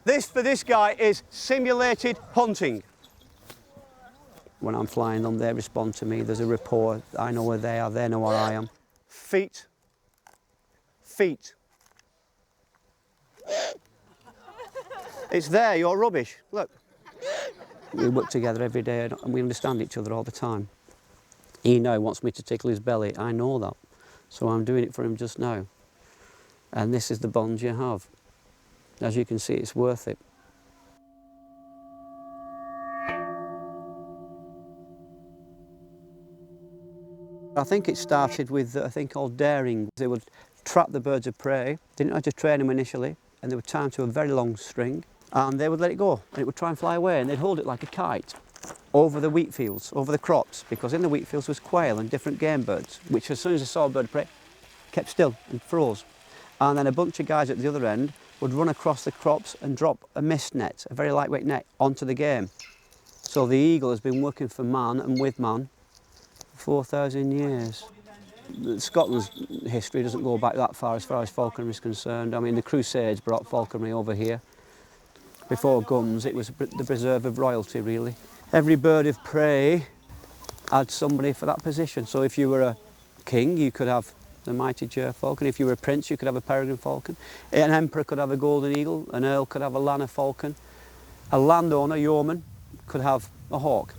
This, for this guy, is simulated hunting. When I'm flying them, they respond to me. There's a rapport. I know where they are, they know where I am. Feet. Feet. It's there, you're rubbish. Look. We work together every day and we understand each other all the time. He now wants me to tickle his belly. I know that. So I'm doing it for him just now. And this is the bond you have. As you can see, it's worth it. I think it started with a thing called daring. They would trap the birds of prey, didn't know how to train them initially, and they would tie them to a very long string, and they would let it go, and it would try and fly away, and they'd hold it like a kite over the wheat fields, over the crops, because in the wheat fields was quail and different game birds, which as soon as they saw a bird of prey, kept still and froze. And then a bunch of guys at the other end would run across the crops and drop a mist net, a very lightweight net, onto the game. So the eagle has been working for man and with man for 4,000 years. Scotland's history doesn't go back that far as falconry is concerned. I mean, the Crusades brought falconry over here. Before guns, it was the preserve of royalty, really. Every bird of prey had somebody for that position. So if you were a king, you could have the mighty falcon. If you were a prince, you could have a peregrine falcon. An emperor could have a golden eagle. An earl could have a lanner falcon. A landowner, yeoman, could have a hawk.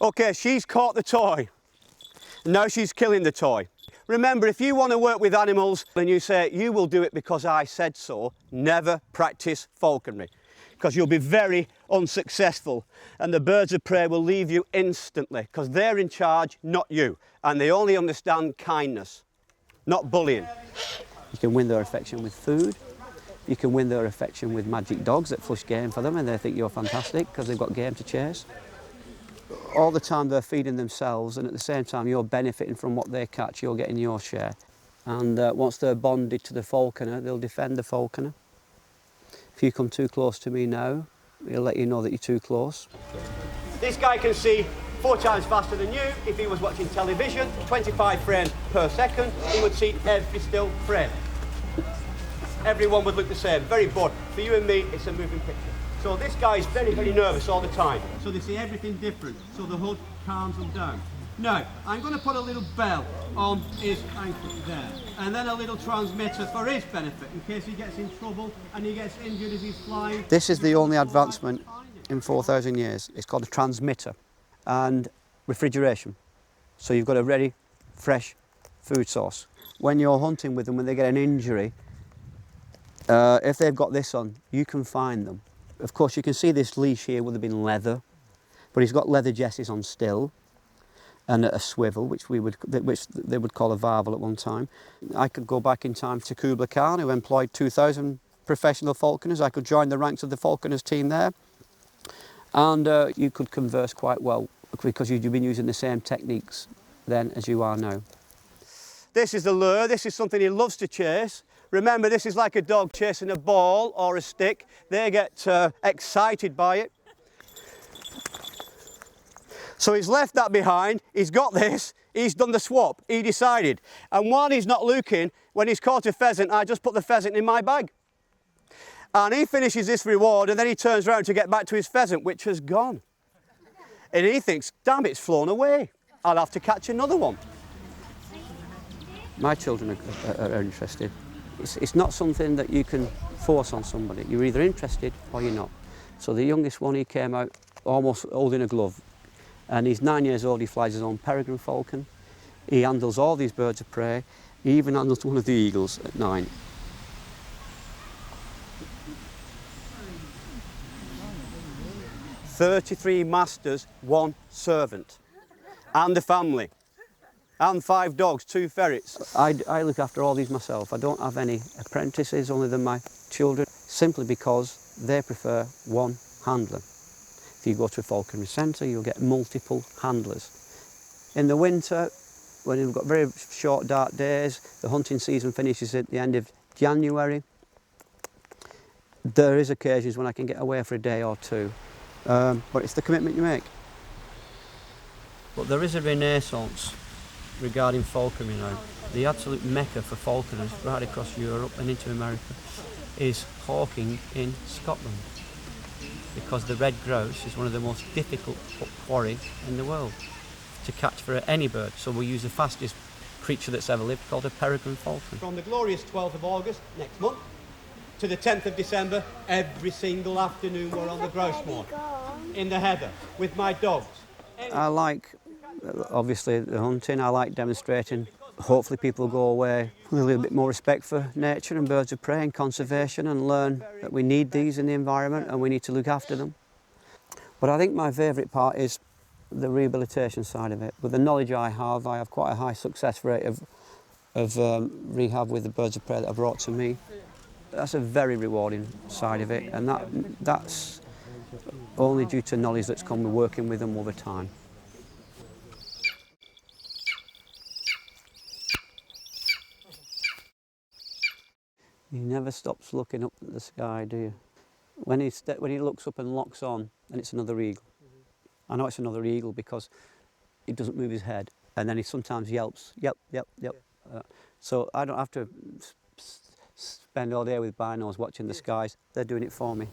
OK, she's caught the toy. Now she's killing the toy. Remember, if you want to work with animals and you say, you will do it because I said so, never practice falconry, because you'll be very unsuccessful and the birds of prey will leave you instantly because they're in charge, not you, and they only understand kindness, not bullying. You can win their affection with food. You can win their affection with magic dogs that flush game for them and they think you're fantastic because they've got game to chase. All the time they're feeding themselves and at the same time you're benefiting from what they catch, you're getting your share. And once they're bonded to the falconer, they'll defend the falconer. If you come too close to me now, he'll let you know that you're too close. This guy can see 4 times faster than you. If he was watching television, 25 frames per second, he would see every still frame. Everyone would look the same, very bored. For you and me, it's a moving picture. So this guy is very, very nervous all the time. So they see everything different, so the hood calms them down. Now, I'm going to put a little bell on his ankle there, and then a little transmitter for his benefit, in case he gets in trouble and he gets injured as he's flying. This is the only advancement in 4,000 years. It's called a transmitter and refrigeration. So you've got a ready, fresh food source. When you're hunting with them, when they get an injury, if they've got this on, you can find them. Of course, you can see this leash here would have been leather, but he's got leather jesses on still, and a swivel, which they would call a varvel at one time. I could go back in time to Kublai Khan, who employed 2,000 professional falconers. I could join the ranks of the falconers team there, and you could converse quite well because you'd been using the same techniques then as you are now. This is the lure. This is something he loves to chase. Remember, this is like a dog chasing a ball or a stick. They get excited by it. So he's left that behind, he's got this, he's done the swap, he decided. And while he's not looking, when he's caught a pheasant, I just put the pheasant in my bag. And he finishes this reward and then he turns around to get back to his pheasant, which has gone. And he thinks, damn, it's flown away. I'll have to catch another one. My children are interested. It's not something that you can force on somebody. You're either interested or you're not. So the youngest one, he came out almost holding a glove. And he's 9 years old, he flies his own peregrine falcon. He handles all these birds of prey. He even handles one of the eagles at 9. "33 masters, 1 servant, and a family, and 5 dogs, 2 ferrets. I look after all these myself. I don't have any apprentices, only than my children, simply because they prefer one handler. If you go to a falconry centre, you'll get multiple handlers. In the winter, when you've got very short, dark days, the hunting season finishes at the end of January. There is occasions when I can get away for a day or 2, but it's the commitment you make. But there is a renaissance regarding falconry now. The absolute mecca for falconers right across Europe and into America. is hawking in Scotland, because the red grouse is one of the most difficult quarry in the world to catch for any bird. So we use the fastest creature that's ever lived, called a peregrine falcon. From the glorious 12th of August next month to the 10th of December, every single afternoon we're on the grouse moor in the heather with my dogs. I like, obviously, the hunting. I like demonstrating. Hopefully people go away with a little bit more respect for nature and birds of prey and conservation, and learn that we need these in the environment and we need to look after them. But I think my favourite part is the rehabilitation side of it. With the knowledge I have quite a high success rate of rehab with the birds of prey that are brought to me. That's a very rewarding side of it, and that's only due to knowledge that's come with working with them over time. He never stops looking up at the sky, do you? When he looks up and locks on, and it's another eagle. I know it's another eagle because he doesn't move his head, and then he sometimes yelps, yelp, yelp, yelp. So I don't have to spend all day with binos watching the skies. They're doing it for me.